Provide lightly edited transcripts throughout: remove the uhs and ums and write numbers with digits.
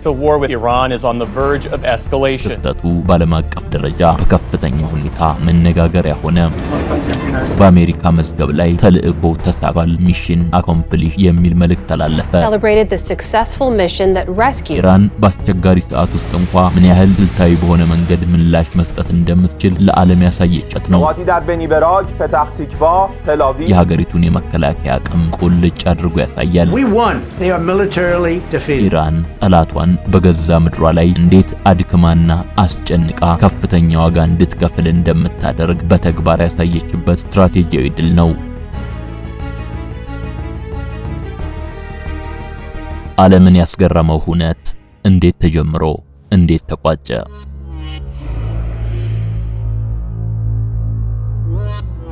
The war with Iran is on the verge of escalation. ክስተቱ በዓለም አቀፍ ደረጃ በከፍተኛ ሁኔታ መነጋገሪያ ሆነ። በአሜሪካ መዝገብ ላይ ተልእኮ ተሳክቷል፣ ሚሽን አኮምፕሊሽ የሚል መልእክት ተላለፈ። Celebrated the successful mission that rescued. ኢራን በአስቸጋሪ ሰዓት ውስጥ እንኳ ምን ያህል ስልታዊ በሆነ መንገድ ምላሽ መስጠት እንደምትችል ለዓለም ያሳየችት ነው። የሀገሪቱን የመከላከያ አቅም ቁልጭ አድርጎ ያሳያል። ኢራን ጠላቷን በገዛ ምድሯ ላይ እንዴት አድክማና አስጨንቃ ከፍተኛ ዋጋ እንድትከፍል እንደምታደርግ በተግባር ያሳየችበት ስትራቴጂያዊ ድል ነው። ዓለምን ያስገረመው ሁነት እንዴት ተጀምሮ እንዴት ተቋጨ?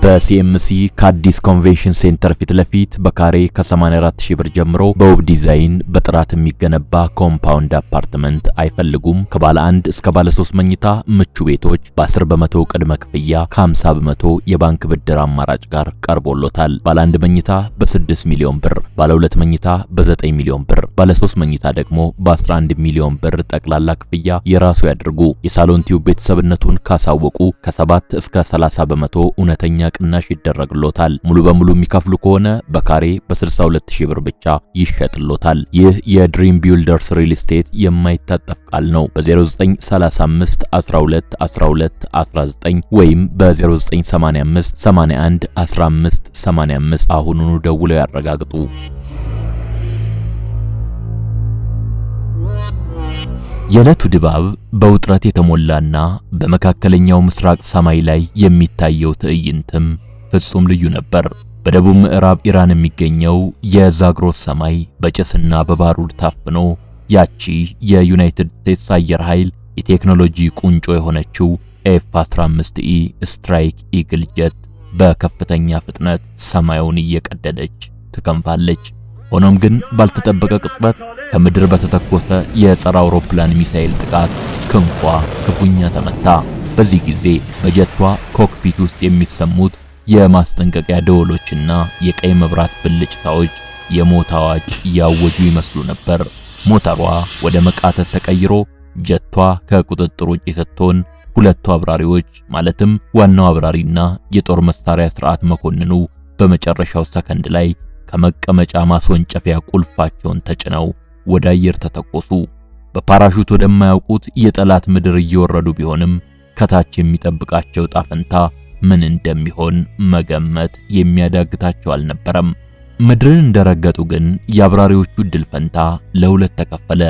በሲኤምሲ ከአዲስ ኮንቬንሽን ሴንተር ፊት ለፊት በካሬ ከ84000 ብር ጀምሮ በውብ ዲዛይን በጥራት የሚገነባ ኮምፓውንድ አፓርትመንት አይፈልጉም? ከባለ 1 እስከ ባለ 3 መኝታ ምቹ ቤቶች በ10 በመቶ ቅድመ ክፍያ ከ50 በመቶ የባንክ ብድር አማራጭ ጋር ቀርቦሎታል። ባለ 1 መኝታ በ6 ሚሊዮን ብር፣ ባለ 2 መኝታ በ9 ሚሊዮን ብር፣ ባለ 3 መኝታ ደግሞ በ11 ሚሊዮን ብር ጠቅላላ ክፍያ የራሱ ያድርጉ። የሳሎን ቲዩብ ቤተሰብነቱን ካሳወቁ ከ7 እስከ 30 በመቶ እውነተኛ ቅናሽ ይደረግሎታል። ሙሉ በሙሉ የሚከፍሉ ከሆነ በካሬ በ62000 ብር ብቻ ይሸጥሎታል። ይህ የድሪም ቢልደርስ ሪል ስቴት የማይታጠፍ ቃል ነው። በ0935 12 12 19 ወይም በ0985 81 15 85 አሁኑኑ ደውለው ያረጋግጡ። የዕለቱ ድባብ በውጥረት የተሞላና በመካከለኛው ምስራቅ ሰማይ ላይ የሚታየው ትዕይንትም ፍጹም ልዩ ነበር። በደቡብ ምዕራብ ኢራን የሚገኘው የዛግሮስ ሰማይ በጭስና በባሩድ ታፍኖ ያቺ የዩናይትድ ስቴትስ አየር ኃይል የቴክኖሎጂ ቁንጮ የሆነችው F-15E ስትራይክ ኢግል ጀት በከፍተኛ ፍጥነት ሰማዩን እየቀደደች ትከንፋለች። ሆኖም ግን ባልተጠበቀ ቅጽበት ከምድር በተተኮሰ የጸረ አውሮፕላን ሚሳኤል ጥቃት ክንፏ ክፉኛ ተመታ። በዚህ ጊዜ በጀቷ ኮክፒት ውስጥ የሚሰሙት የማስጠንቀቂያ ደወሎችና የቀይ መብራት ብልጭታዎች የሞት አዋጅ ያወጁ ይመስሉ ነበር። ሞተሯ ወደ መቃተት ተቀይሮ ጀቷ ከቁጥጥር ውጭ ስትሆን ሁለቱ አብራሪዎች ማለትም ዋናው አብራሪና የጦር መሳሪያ ስርዓት መኮንኑ በመጨረሻው ሰከንድ ላይ ከመቀመጫ ማስወንጨፊያ ቁልፋቸውን ተጭነው ወደ አየር ተተኮሱ። በፓራሹት ወደማያውቁት የጠላት ምድር እየወረዱ ቢሆንም ከታች የሚጠብቃቸው ጣፈንታ ምን እንደሚሆን መገመት የሚያዳግታቸው አልነበረም። ምድርን እንደረገጡ ግን የአብራሪዎቹ ድል ፈንታ ለሁለት ተከፈለ።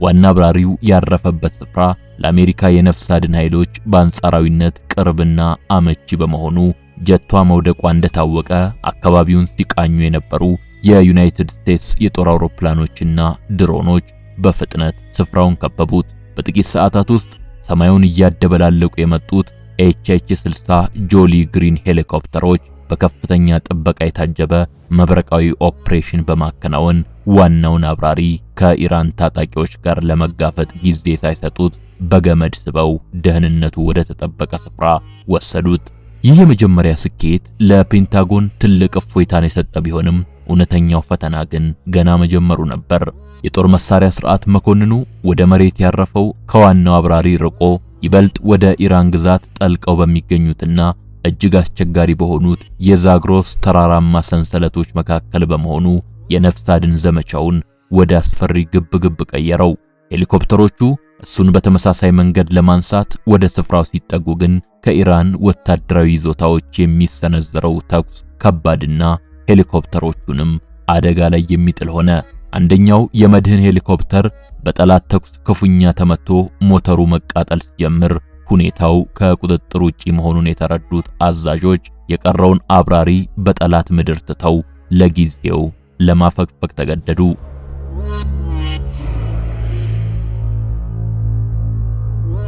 ዋና አብራሪው ያረፈበት ስፍራ ለአሜሪካ የነፍስ አድን ኃይሎች በአንጻራዊነት ቅርብና አመቺ በመሆኑ ጀቷ መውደቋ እንደታወቀ አካባቢውን ሲቃኙ የነበሩ የዩናይትድ ስቴትስ የጦር አውሮፕላኖችና ድሮኖች በፍጥነት ስፍራውን ከበቡት። በጥቂት ሰዓታት ውስጥ ሰማዩን እያደበላለቁ የመጡት ኤችኤች-60 ጆሊ ግሪን ሄሊኮፕተሮች በከፍተኛ ጥበቃ የታጀበ መብረቃዊ ኦፕሬሽን በማከናወን ዋናውን አብራሪ ከኢራን ታጣቂዎች ጋር ለመጋፈጥ ጊዜ ሳይሰጡት በገመድ ስበው ደህንነቱ ወደ ተጠበቀ ስፍራ ወሰዱት። ይህ የመጀመሪያ ስኬት ለፔንታጎን ትልቅ እፎይታን የሰጠ ቢሆንም እውነተኛው ፈተና ግን ገና መጀመሩ ነበር። የጦር መሳሪያ ስርዓት መኮንኑ ወደ መሬት ያረፈው ከዋናው አብራሪ ርቆ ይበልጥ ወደ ኢራን ግዛት ጠልቀው በሚገኙትና እጅግ አስቸጋሪ በሆኑት የዛግሮስ ተራራማ ሰንሰለቶች መካከል በመሆኑ የነፍስ አድን ዘመቻውን ወደ አስፈሪ ግብግብ ቀየረው። ሄሊኮፕተሮቹ እሱን በተመሳሳይ መንገድ ለማንሳት ወደ ስፍራው ሲጠጉ ግን ከኢራን ወታደራዊ ይዞታዎች የሚሰነዘረው ተኩስ ከባድና ሄሊኮፕተሮቹንም አደጋ ላይ የሚጥል ሆነ። አንደኛው የመድህን ሄሊኮፕተር በጠላት ተኩስ ክፉኛ ተመቶ ሞተሩ መቃጠል ሲጀምር ሁኔታው ከቁጥጥር ውጪ መሆኑን የተረዱት አዛዦች የቀረውን አብራሪ በጠላት ምድር ትተው ለጊዜው ለማፈግፈግ ተገደዱ።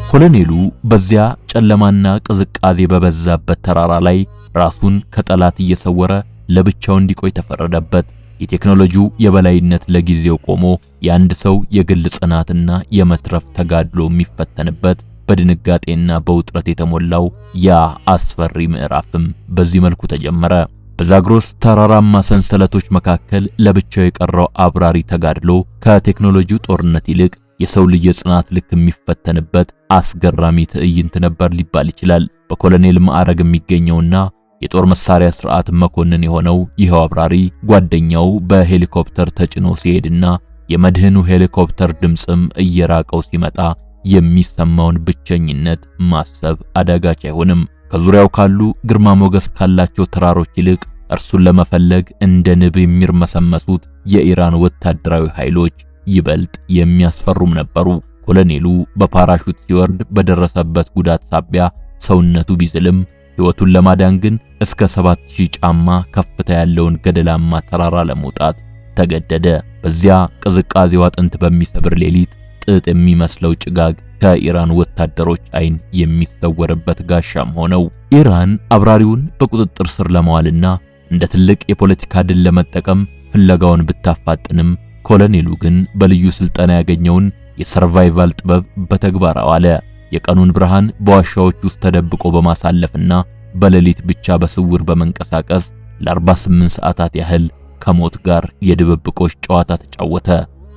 ኮሎኔሉ በዚያ ጨለማና ቅዝቃዜ በበዛበት ተራራ ላይ ራሱን ከጠላት እየሰወረ ለብቻው እንዲቆይ ተፈረደበት። የቴክኖሎጂው የበላይነት ለጊዜው ቆሞ የአንድ ሰው የግል ጽናትና የመትረፍ ተጋድሎ የሚፈተንበት በድንጋጤና በውጥረት የተሞላው ያ አስፈሪ ምዕራፍም በዚህ መልኩ ተጀመረ። በዛግሮስ ተራራማ ሰንሰለቶች መካከል ለብቻው የቀረው አብራሪ ተጋድሎ ከቴክኖሎጂው ጦርነት ይልቅ የሰው ልጅ የጽናት ልክ የሚፈተንበት አስገራሚ ትዕይንት ነበር ሊባል ይችላል። በኮሎኔል ማዕረግ የሚገኘውና የጦር መሳሪያ ስርዓት መኮንን የሆነው ይሄው አብራሪ ጓደኛው በሄሊኮፕተር ተጭኖ ሲሄድና የመድህኑ ሄሊኮፕተር ድምጽም እየራቀው ሲመጣ የሚሰማውን ብቸኝነት ማሰብ አዳጋች አይሆንም። ከዙሪያው ካሉ ግርማ ሞገስ ካላቸው ተራሮች ይልቅ እርሱን ለመፈለግ እንደ ንብ የሚርመሰመሱት የኢራን ወታደራዊ ኃይሎች ይበልጥ የሚያስፈሩም ነበሩ። ኮሎኔሉ በፓራሹት ሲወርድ በደረሰበት ጉዳት ሳቢያ ሰውነቱ ቢዝልም ሕይወቱን ለማዳን ግን እስከ 7000 ጫማ ከፍታ ያለውን ገደላማ ተራራ ለመውጣት ተገደደ። በዚያ ቅዝቃዜው አጥንት በሚሰብር ሌሊት ጥጥ የሚመስለው ጭጋግ ከኢራን ወታደሮች አይን የሚሰወርበት ጋሻም ሆነው ኢራን አብራሪውን በቁጥጥር ስር ለማዋልና እንደ ትልቅ የፖለቲካ ድል ለመጠቀም ፍለጋውን ብታፋጥንም ኮሎኔሉ ግን በልዩ ስልጠና ያገኘውን የሰርቫይቫል ጥበብ በተግባር አዋለ። የቀኑን ብርሃን በዋሻዎች ውስጥ ተደብቆ በማሳለፍና በሌሊት ብቻ በስውር በመንቀሳቀስ ለ48 ሰዓታት ያህል ከሞት ጋር የድብብቆሽ ጨዋታ ተጫወተ።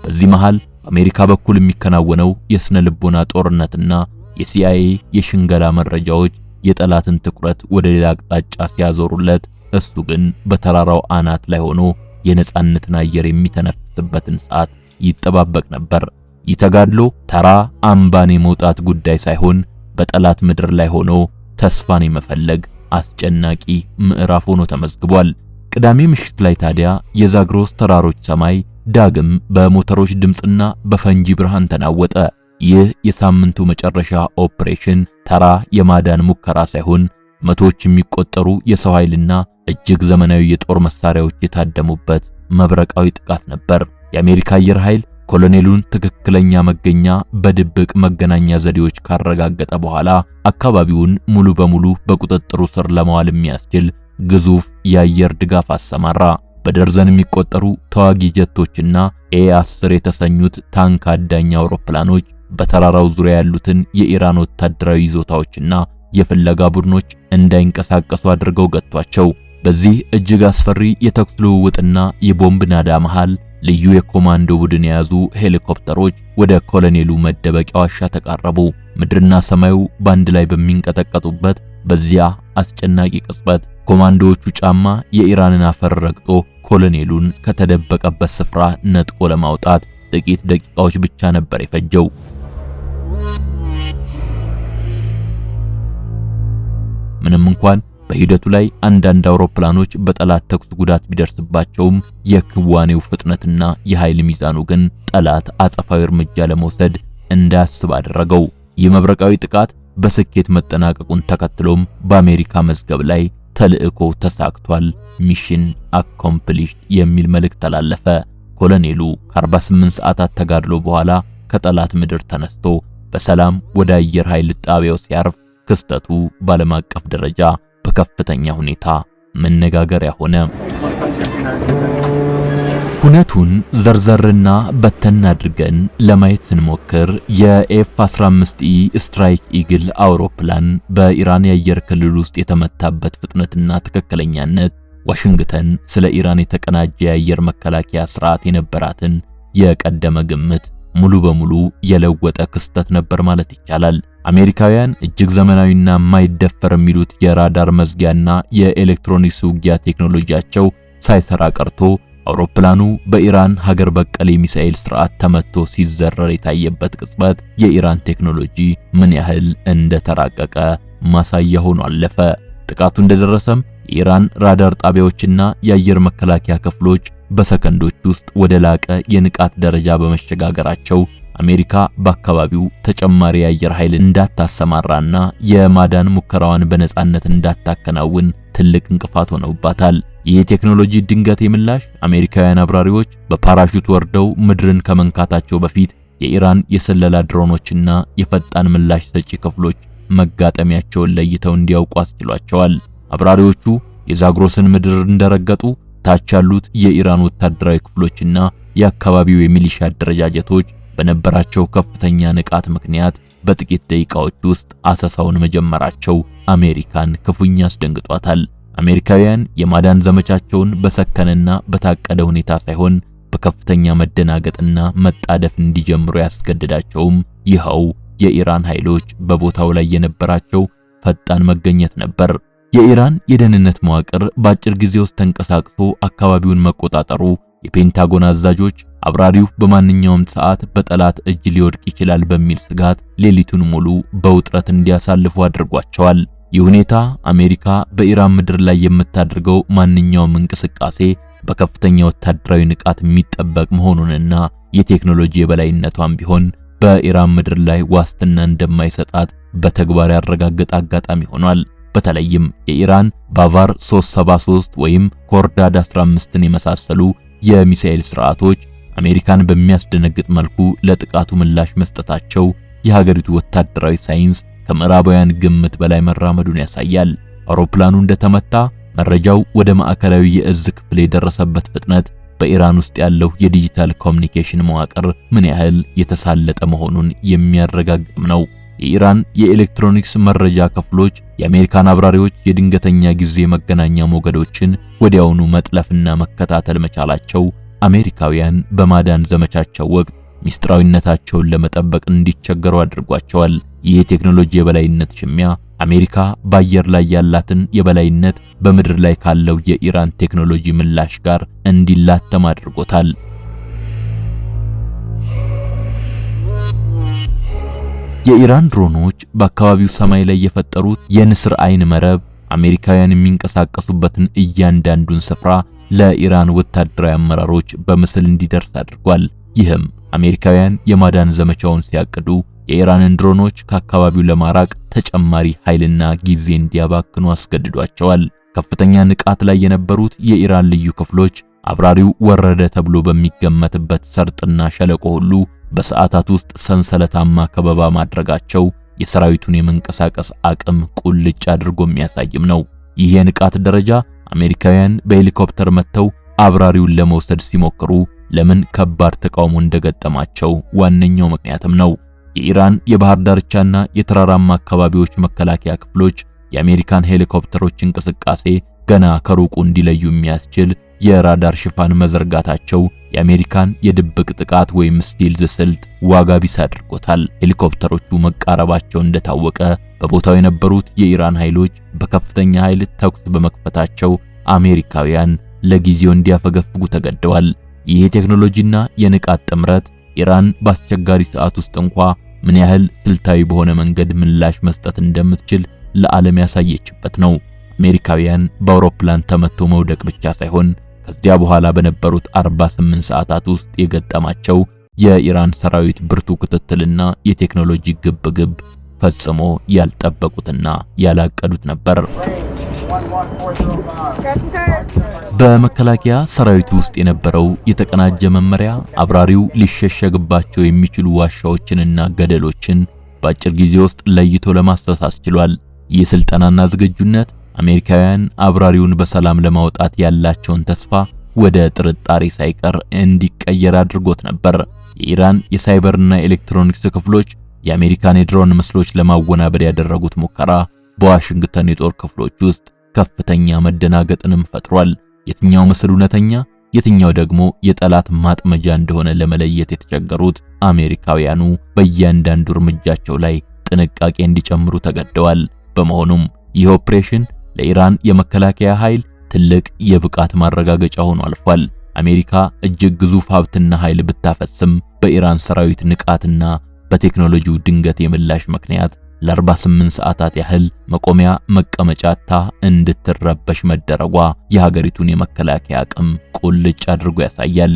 በዚህ መሃል በአሜሪካ በኩል የሚከናወነው የስነ ልቦና ጦርነትና የሲአይኤ የሽንገላ መረጃዎች የጠላትን ትኩረት ወደ ሌላ አቅጣጫ ሲያዞሩለት፣ እሱ ግን በተራራው አናት ላይ ሆኖ የነጻነትን አየር የሚተነፍስበትን ሰዓት ይጠባበቅ ነበር። ይህ ተጋድሎ ተራ አምባን የመውጣት ጉዳይ ሳይሆን በጠላት ምድር ላይ ሆኖ ተስፋን የመፈለግ አስጨናቂ ምዕራፍ ሆኖ ተመዝግቧል። ቅዳሜ ምሽት ላይ ታዲያ የዛግሮስ ተራሮች ሰማይ ዳግም በሞተሮች ድምጽና በፈንጂ ብርሃን ተናወጠ። ይህ የሳምንቱ መጨረሻ ኦፕሬሽን ተራ የማዳን ሙከራ ሳይሆን መቶዎች የሚቆጠሩ የሰው ኃይልና እጅግ ዘመናዊ የጦር መሳሪያዎች የታደሙበት መብረቃዊ ጥቃት ነበር። የአሜሪካ አየር ኃይል ኮሎኔሉን ትክክለኛ መገኛ በድብቅ መገናኛ ዘዴዎች ካረጋገጠ በኋላ አካባቢውን ሙሉ በሙሉ በቁጥጥሩ ስር ለማዋል የሚያስችል ግዙፍ የአየር ድጋፍ አሰማራ። በደርዘን የሚቆጠሩ ተዋጊ ጀቶችና ኤ10 የተሰኙት ታንክ አዳኝ አውሮፕላኖች በተራራው ዙሪያ ያሉትን የኢራን ወታደራዊ ይዞታዎችና የፍለጋ ቡድኖች እንዳይንቀሳቀሱ አድርገው ገቷቸው። በዚህ እጅግ አስፈሪ የተኩስ ልውውጥና የቦምብ ናዳ መሃል ልዩ የኮማንዶ ቡድን የያዙ ሄሊኮፕተሮች ወደ ኮሎኔሉ መደበቂያ ዋሻ ተቃረቡ። ምድርና ሰማዩ ባንድ ላይ በሚንቀጠቀጡበት በዚያ አስጨናቂ ቅጽበት ኮማንዶዎቹ ጫማ የኢራንን አፈር ረግጦ ኮሎኔሉን ከተደበቀበት ስፍራ ነጥቆ ለማውጣት ጥቂት ደቂቃዎች ብቻ ነበር የፈጀው። ምንም እንኳን በሂደቱ ላይ አንዳንድ አውሮፕላኖች በጠላት ተኩስ ጉዳት ቢደርስባቸውም የክዋኔው ፍጥነትና የኃይል ሚዛኑ ግን ጠላት አጸፋዊ እርምጃ ለመውሰድ እንዳያስብ አደረገው። ይህ መብረቃዊ ጥቃት በስኬት መጠናቀቁን ተከትሎም በአሜሪካ መዝገብ ላይ ተልእኮ ተሳክቷል፣ ሚሽን አኮምፕሊሽድ የሚል መልእክት ተላለፈ። ኮሎኔሉ ከ48 ሰዓታት ተጋድሎ በኋላ ከጠላት ምድር ተነስቶ በሰላም ወደ አየር ኃይል ጣቢያው ሲያርፍ ክስተቱ በዓለም አቀፍ ደረጃ በከፍተኛ ሁኔታ መነጋገሪያ ሆነ። ሁነቱን ዘርዘርና በተን አድርገን ለማየት ስንሞክር የኤፍ-15ኢ ስትራይክ ኢግል አውሮፕላን በኢራን የአየር ክልል ውስጥ የተመታበት ፍጥነትና ትክክለኛነት ዋሽንግተን ስለ ኢራን የተቀናጀ የአየር መከላከያ ስርዓት የነበራትን የቀደመ ግምት ሙሉ በሙሉ የለወጠ ክስተት ነበር ማለት ይቻላል። አሜሪካውያን እጅግ ዘመናዊና የማይደፈር የሚሉት የራዳር መዝጊያና የኤሌክትሮኒክስ ውጊያ ቴክኖሎጂያቸው ሳይሰራ ቀርቶ አውሮፕላኑ በኢራን ሀገር በቀል የሚሳኤል ስርዓት ተመቶ ሲዘረር የታየበት ቅጽበት የኢራን ቴክኖሎጂ ምን ያህል እንደተራቀቀ ማሳያ ሆኖ አለፈ። ጥቃቱ እንደደረሰም የኢራን ራዳር ጣቢያዎችና የአየር መከላከያ ክፍሎች በሰከንዶች ውስጥ ወደ ላቀ የንቃት ደረጃ በመሸጋገራቸው አሜሪካ በአካባቢው ተጨማሪ የአየር ኃይል እንዳታሰማራና የማዳን ሙከራዋን በነጻነት እንዳታከናውን ትልቅ እንቅፋት ሆነውባታል። ይህ ቴክኖሎጂ ድንገት ምላሽ አሜሪካውያን አብራሪዎች በፓራሹት ወርደው ምድርን ከመንካታቸው በፊት የኢራን የስለላ ድሮኖችና የፈጣን ምላሽ ሰጪ ክፍሎች መጋጠሚያቸውን ለይተው እንዲያውቁ አስችሏቸዋል። አብራሪዎቹ የዛግሮስን ምድር እንደረገጡ ታች ያሉት የኢራን ወታደራዊ ክፍሎችና የአካባቢው የሚሊሻ አደረጃጀቶች በነበራቸው ከፍተኛ ንቃት ምክንያት በጥቂት ደቂቃዎች ውስጥ አሰሳውን መጀመራቸው አሜሪካን ክፉኛ አስደንግጧታል። አሜሪካውያን የማዳን ዘመቻቸውን በሰከነና በታቀደ ሁኔታ ሳይሆን በከፍተኛ መደናገጥና መጣደፍ እንዲጀምሩ ያስገደዳቸውም ይኸው የኢራን ኃይሎች በቦታው ላይ የነበራቸው ፈጣን መገኘት ነበር። የኢራን የደህንነት መዋቅር በአጭር ጊዜ ውስጥ ተንቀሳቅሶ አካባቢውን መቆጣጠሩ የፔንታጎን አዛዦች አብራሪው በማንኛውም ሰዓት በጠላት እጅ ሊወድቅ ይችላል በሚል ስጋት ሌሊቱን ሙሉ በውጥረት እንዲያሳልፉ አድርጓቸዋል። ይህ ሁኔታ አሜሪካ በኢራን ምድር ላይ የምታደርገው ማንኛውም እንቅስቃሴ በከፍተኛ ወታደራዊ ንቃት የሚጠበቅ መሆኑንና የቴክኖሎጂ የበላይነቷን ቢሆን በኢራን ምድር ላይ ዋስትና እንደማይሰጣት በተግባር ያረጋገጠ አጋጣሚ ሆኗል። በተለይም የኢራን ባቫር 373 ወይም ኮርዳድ 15ን የመሳሰሉ የሚሳኤል ስርዓቶች አሜሪካን በሚያስደነግጥ መልኩ ለጥቃቱ ምላሽ መስጠታቸው የሀገሪቱ ወታደራዊ ሳይንስ ከምዕራባውያን ግምት በላይ መራመዱን ያሳያል። አውሮፕላኑ እንደተመታ መረጃው ወደ ማዕከላዊ የእዝ ክፍል የደረሰበት ፍጥነት በኢራን ውስጥ ያለው የዲጂታል ኮሙኒኬሽን መዋቅር ምን ያህል የተሳለጠ መሆኑን የሚያረጋግጥም ነው። የኢራን የኤሌክትሮኒክስ መረጃ ክፍሎች የአሜሪካን አብራሪዎች የድንገተኛ ጊዜ መገናኛ ሞገዶችን ወዲያውኑ መጥለፍና መከታተል መቻላቸው አሜሪካውያን በማዳን ዘመቻቸው ወቅት ሚስጥራዊነታቸውን ለመጠበቅ እንዲቸገሩ አድርጓቸዋል። ይህ የቴክኖሎጂ የበላይነት ሽሚያ አሜሪካ በአየር ላይ ያላትን የበላይነት በምድር ላይ ካለው የኢራን ቴክኖሎጂ ምላሽ ጋር እንዲላተም አድርጎታል። የኢራን ድሮኖች በአካባቢው ሰማይ ላይ የፈጠሩት የንስር አይን መረብ አሜሪካውያን የሚንቀሳቀሱበትን እያንዳንዱን ስፍራ ለኢራን ወታደራዊ አመራሮች በምስል እንዲደርስ አድርጓል። ይህም አሜሪካውያን የማዳን ዘመቻውን ሲያቅዱ የኢራንን ድሮኖች ከአካባቢው ለማራቅ ተጨማሪ ኃይልና ጊዜ እንዲያባክኑ አስገድዷቸዋል። ከፍተኛ ንቃት ላይ የነበሩት የኢራን ልዩ ክፍሎች አብራሪው ወረደ ተብሎ በሚገመትበት ሰርጥና ሸለቆ ሁሉ በሰዓታት ውስጥ ሰንሰለታማ ከበባ ማድረጋቸው የሰራዊቱን የመንቀሳቀስ አቅም ቁልጭ አድርጎ የሚያሳይም ነው። ይህ የንቃት ደረጃ አሜሪካውያን በሄሊኮፕተር መጥተው አብራሪውን ለመውሰድ ሲሞክሩ ለምን ከባድ ተቃውሞ እንደገጠማቸው ዋነኛው ምክንያትም ነው። የኢራን የባህር ዳርቻና የተራራማ አካባቢዎች መከላከያ ክፍሎች የአሜሪካን ሄሊኮፕተሮች እንቅስቃሴ ገና ከሩቁ እንዲለዩ የሚያስችል የራዳር ሽፋን መዘርጋታቸው የአሜሪካን የድብቅ ጥቃት ወይም ስቲልዝ ስልት ዋጋ ቢስ አድርጎታል። ሄሊኮፕተሮቹ መቃረባቸው እንደታወቀ በቦታው የነበሩት የኢራን ኃይሎች በከፍተኛ ኃይል ተኩስ በመክፈታቸው አሜሪካውያን ለጊዜው እንዲያፈገፍጉ ተገደዋል። ይህ የቴክኖሎጂና የንቃት ጥምረት ኢራን በአስቸጋሪ ሰዓት ውስጥ እንኳ ምን ያህል ስልታዊ በሆነ መንገድ ምላሽ መስጠት እንደምትችል ለዓለም ያሳየችበት ነው። አሜሪካውያን በአውሮፕላን ተመቶ መውደቅ ብቻ ሳይሆን ከዚያ በኋላ በነበሩት 48 ሰዓታት ውስጥ የገጠማቸው የኢራን ሰራዊት ብርቱ ክትትልና የቴክኖሎጂ ግብግብ ፈጽሞ ያልጠበቁትና ያላቀዱት ነበር። በመከላከያ ሰራዊት ውስጥ የነበረው የተቀናጀ መመሪያ አብራሪው ሊሸሸግባቸው የሚችሉ ዋሻዎችንና ገደሎችን በአጭር ጊዜ ውስጥ ለይቶ ለማስተስ አስችሏል። ይህ ስልጠናና ዝግጁነት አሜሪካውያን አብራሪውን በሰላም ለማውጣት ያላቸውን ተስፋ ወደ ጥርጣሬ ሳይቀር እንዲቀየር አድርጎት ነበር። የኢራን የሳይበርና ኤሌክትሮኒክስ ክፍሎች የአሜሪካን የድሮን ምስሎች ለማወናበድ ያደረጉት ሙከራ በዋሽንግተን የጦር ክፍሎች ውስጥ ከፍተኛ መደናገጥንም ፈጥሯል። የትኛው ምስል እውነተኛ፣ የትኛው ደግሞ የጠላት ማጥመጃ እንደሆነ ለመለየት የተቸገሩት አሜሪካውያኑ በእያንዳንዱ እርምጃቸው ላይ ጥንቃቄ እንዲጨምሩ ተገደዋል። በመሆኑም ይህ ኦፕሬሽን ለኢራን የመከላከያ ኃይል ትልቅ የብቃት ማረጋገጫ ሆኖ አልፏል። አሜሪካ እጅግ ግዙፍ ሀብትና ኃይል ብታፈስም በኢራን ሰራዊት ንቃትና በቴክኖሎጂው ድንገት የምላሽ ምክንያት ለ48 ሰዓታት ያህል መቆሚያ መቀመጫታ እንድትረበሽ መደረጓ የሀገሪቱን የመከላከያ አቅም ቁልጭ አድርጎ ያሳያል።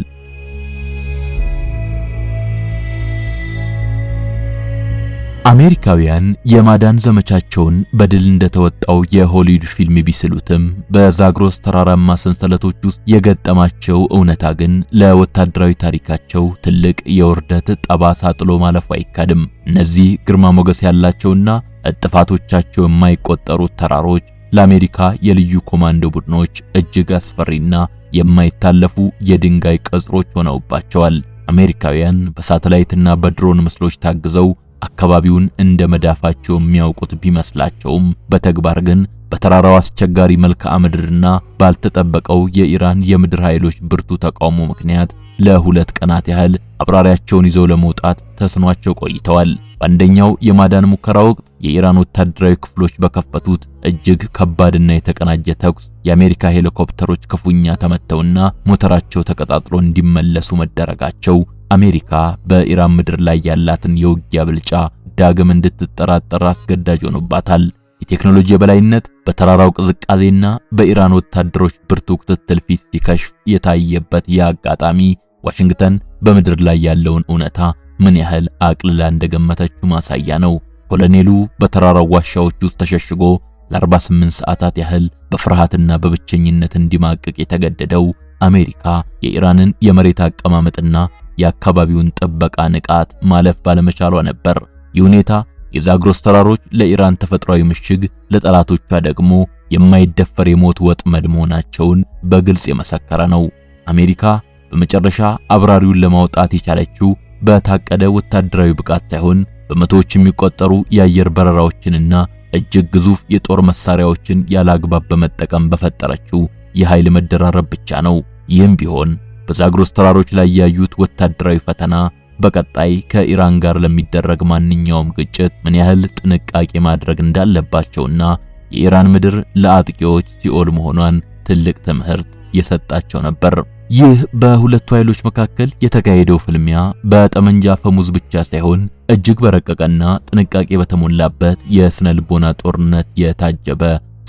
አሜሪካውያን የማዳን ዘመቻቸውን በድል እንደተወጣው የሆሊውድ ፊልም ቢስሉትም በዛግሮስ ተራራማ ሰንሰለቶች ውስጥ የገጠማቸው እውነታ ግን ለወታደራዊ ታሪካቸው ትልቅ የውርደት ጠባሳ ጥሎ ማለፉ አይካድም። እነዚህ ግርማ ሞገስ ያላቸውና እጥፋቶቻቸው የማይቆጠሩት ተራሮች ለአሜሪካ የልዩ ኮማንዶ ቡድኖች እጅግ አስፈሪና የማይታለፉ የድንጋይ ቅጽሮች ሆነውባቸዋል። አሜሪካውያን በሳተላይትና በድሮን ምስሎች ታግዘው አካባቢውን እንደ መዳፋቸው የሚያውቁት ቢመስላቸውም በተግባር ግን በተራራው አስቸጋሪ መልክዓ ምድርና ባልተጠበቀው የኢራን የምድር ኃይሎች ብርቱ ተቃውሞ ምክንያት ለሁለት ቀናት ያህል አብራሪያቸውን ይዘው ለመውጣት ተስኗቸው ቆይተዋል። በአንደኛው የማዳን ሙከራ ወቅት የኢራን ወታደራዊ ክፍሎች በከፈቱት እጅግ ከባድና የተቀናጀ ተኩስ የአሜሪካ ሄሊኮፕተሮች ክፉኛ ተመተውና ሞተራቸው ተቀጣጥሎ እንዲመለሱ መደረጋቸው አሜሪካ በኢራን ምድር ላይ ያላትን የውጊያ ብልጫ ዳግም እንድትጠራጠር አስገዳጅ ሆኖባታል። የቴክኖሎጂ የበላይነት በተራራው ቅዝቃዜና በኢራን ወታደሮች ብርቱ ክትትል ፊት ሲከሽፍ የታየበት የአጋጣሚ ዋሽንግተን በምድር ላይ ያለውን እውነታ ምን ያህል አቅልላ እንደገመተችው ማሳያ ነው። ኮሎኔሉ በተራራው ዋሻዎች ውስጥ ተሸሽጎ ለ48 ሰዓታት ያህል በፍርሃትና በብቸኝነት እንዲማቅቅ የተገደደው አሜሪካ የኢራንን የመሬት አቀማመጥና የአካባቢውን ጥበቃ ንቃት ማለፍ ባለመቻሏ ነበር። ይህ ሁኔታ የዛግሮስ ተራሮች ለኢራን ተፈጥሯዊ ምሽግ፣ ለጠላቶቿ ደግሞ የማይደፈር የሞት ወጥመድ መሆናቸውን በግልጽ የመሰከረ ነው። አሜሪካ በመጨረሻ አብራሪውን ለማውጣት የቻለችው በታቀደ ወታደራዊ ብቃት ሳይሆን በመቶዎች የሚቆጠሩ የአየር በረራዎችንና እጅግ ግዙፍ የጦር መሳሪያዎችን ያላግባብ በመጠቀም በፈጠረችው የኃይል መደራረብ ብቻ ነው። ይህም ቢሆን በዛግሮስ ተራሮች ላይ ያዩት ወታደራዊ ፈተና በቀጣይ ከኢራን ጋር ለሚደረግ ማንኛውም ግጭት ምን ያህል ጥንቃቄ ማድረግ እንዳለባቸውና የኢራን ምድር ለአጥቂዎች ሲኦል መሆኗን ትልቅ ትምህርት የሰጣቸው ነበር። ይህ በሁለቱ ኃይሎች መካከል የተካሄደው ፍልሚያ በጠመንጃ ፈሙዝ ብቻ ሳይሆን እጅግ በረቀቀና ጥንቃቄ በተሞላበት የስነ ልቦና ጦርነት የታጀበ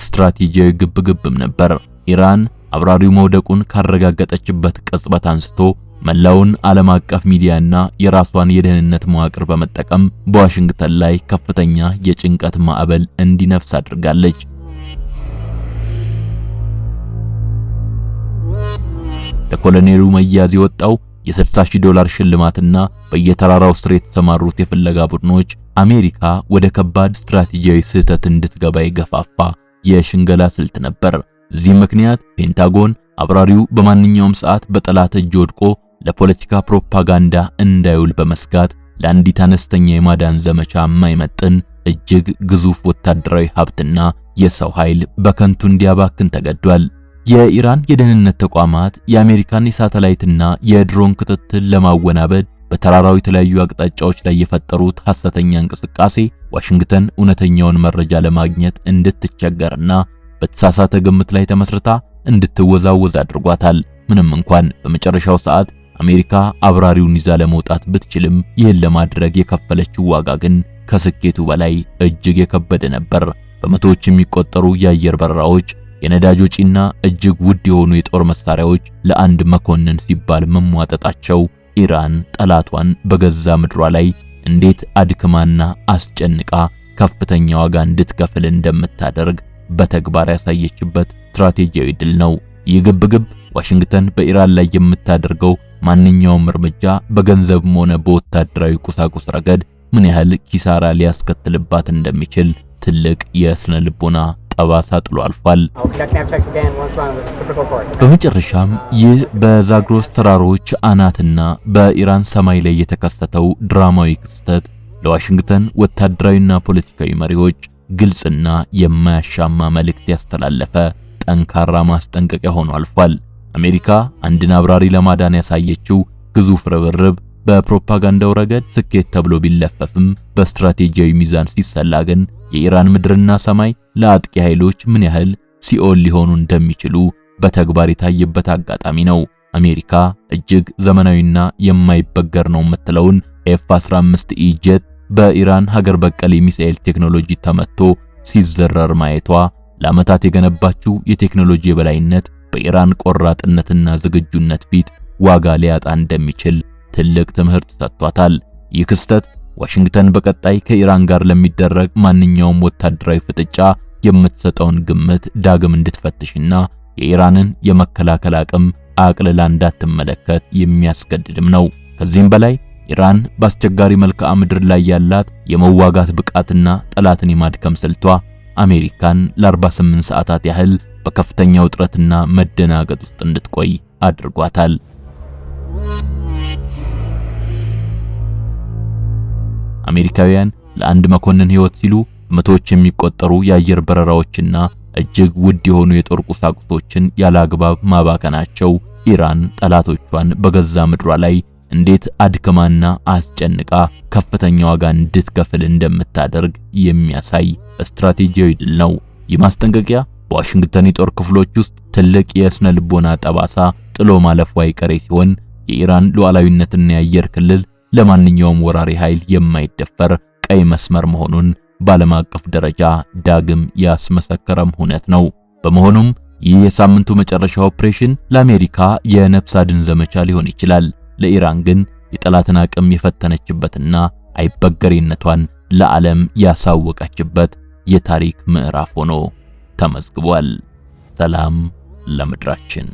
ስትራቴጂያዊ ግብግብም ነበር። ኢራን አብራሪው መውደቁን ካረጋገጠችበት ቅጽበት አንስቶ መላውን ዓለም አቀፍ ሚዲያና የራሷን የደህንነት መዋቅር በመጠቀም በዋሽንግተን ላይ ከፍተኛ የጭንቀት ማዕበል እንዲነፍስ አድርጋለች። ለኮሎኔሉ መያዝ የወጣው የ$60,000 ሽልማትና በየተራራው ስር የተሰማሩት የፍለጋ ቡድኖች አሜሪካ ወደ ከባድ ስትራቴጂያዊ ስህተት እንድትገባ የገፋፋ የሽንገላ ስልት ነበር። እዚህ ምክንያት ፔንታጎን አብራሪው በማንኛውም ሰዓት በጠላት እጅ ወድቆ ለፖለቲካ ፕሮፓጋንዳ እንዳይውል በመስጋት ለአንዲት አነስተኛ የማዳን ዘመቻ የማይመጥን እጅግ ግዙፍ ወታደራዊ ሀብትና የሰው ኃይል በከንቱ እንዲያባክን ተገዷል። የኢራን የደህንነት ተቋማት የአሜሪካን የሳተላይትና የድሮን ክትትል ለማወናበድ በተራራው የተለያዩ አቅጣጫዎች ላይ የፈጠሩት ሐሰተኛ እንቅስቃሴ ዋሽንግተን እውነተኛውን መረጃ ለማግኘት እንድትቸገርና በተሳሳተ ግምት ላይ ተመስርታ እንድትወዛወዝ አድርጓታል። ምንም እንኳን በመጨረሻው ሰዓት አሜሪካ አብራሪውን ይዛ ለመውጣት ብትችልም ይህን ለማድረግ የከፈለችው ዋጋ ግን ከስኬቱ በላይ እጅግ የከበደ ነበር። በመቶዎች የሚቆጠሩ የአየር በረራዎች፣ የነዳጅ ወጪና እጅግ ውድ የሆኑ የጦር መሳሪያዎች ለአንድ መኮንን ሲባል መሟጠጣቸው ኢራን ጠላቷን በገዛ ምድሯ ላይ እንዴት አድክማና አስጨንቃ ከፍተኛ ዋጋ እንድትከፍል እንደምታደርግ በተግባር ያሳየችበት ስትራቴጂያዊ ድል ነው። ይህ ግብግብ ዋሽንግተን በኢራን ላይ የምታደርገው ማንኛውም እርምጃ በገንዘብም ሆነ በወታደራዊ ቁሳቁስ ረገድ ምን ያህል ኪሳራ ሊያስከትልባት እንደሚችል ትልቅ የስነ ልቦና ጠባሳ ጥሎ አልፏል። በመጨረሻም ይህ በዛግሮስ ተራሮች አናትና በኢራን ሰማይ ላይ የተከሰተው ድራማዊ ክስተት ለዋሽንግተን ወታደራዊና ፖለቲካዊ መሪዎች ግልጽና የማያሻማ መልእክት ያስተላለፈ ጠንካራ ማስጠንቀቂያ ሆኖ አልፏል። አሜሪካ አንድን አብራሪ ለማዳን ያሳየችው ግዙፍ ርብርብ በፕሮፓጋንዳው ረገድ ስኬት ተብሎ ቢለፈፍም በስትራቴጂያዊ ሚዛን ሲሰላ ግን የኢራን ምድርና ሰማይ ለአጥቂ ኃይሎች ምን ያህል ሲኦል ሊሆኑ እንደሚችሉ በተግባር የታየበት አጋጣሚ ነው። አሜሪካ እጅግ ዘመናዊና የማይበገር ነው የምትለውን F-15E ጄት በኢራን ሀገር በቀል የሚሳኤል ቴክኖሎጂ ተመቶ ሲዘረር ማየቷ ለዓመታት የገነባችው የቴክኖሎጂ የበላይነት በኢራን ቆራጥነትና ዝግጁነት ፊት ዋጋ ሊያጣ እንደሚችል ትልቅ ትምህርት ሰጥቷታል። ይህ ክስተት ዋሽንግተን በቀጣይ ከኢራን ጋር ለሚደረግ ማንኛውም ወታደራዊ ፍጥጫ የምትሰጠውን ግምት ዳግም እንድትፈትሽና የኢራንን የመከላከል አቅም አቅልላ እንዳትመለከት የሚያስገድድም ነው። ከዚህም በላይ ኢራን በአስቸጋሪ መልክዓ ምድር ላይ ያላት የመዋጋት ብቃትና ጠላትን የማድከም ስልቷ አሜሪካን ለ48 ሰዓታት ያህል በከፍተኛ ውጥረትና መደናገጥ ውስጥ እንድትቆይ አድርጓታል። አሜሪካውያን ለአንድ መኮንን ሕይወት ሲሉ መቶዎች የሚቆጠሩ የአየር በረራዎችና እጅግ ውድ የሆኑ የጦር ቁሳቁሶችን ያላግባብ ማባከናቸው ኢራን ጠላቶቿን በገዛ ምድሯ ላይ እንዴት አድክማና አስጨንቃ ከፍተኛ ዋጋ እንድትከፍል እንደምታደርግ የሚያሳይ ስትራቴጂያዊ ድል ነው። ይህ ማስጠንቀቂያ በዋሽንግተን የጦር ክፍሎች ውስጥ ትልቅ የስነ ልቦና ጠባሳ ጥሎ ማለፉ አይቀሬ ሲሆን የኢራን ሉዓላዊነትና የአየር ክልል ለማንኛውም ወራሪ ኃይል የማይደፈር ቀይ መስመር መሆኑን በዓለም አቀፍ ደረጃ ዳግም ያስመሰከረም ሁነት ነው። በመሆኑም ይህ የሳምንቱ መጨረሻ ኦፕሬሽን ለአሜሪካ የነፍስ አድን ዘመቻ ሊሆን ይችላል። ለኢራን ግን የጠላትን አቅም የፈተነችበትና አይበገሬነቷን ለዓለም ያሳወቀችበት የታሪክ ምዕራፍ ሆኖ ተመዝግቧል። ሰላም ለምድራችን።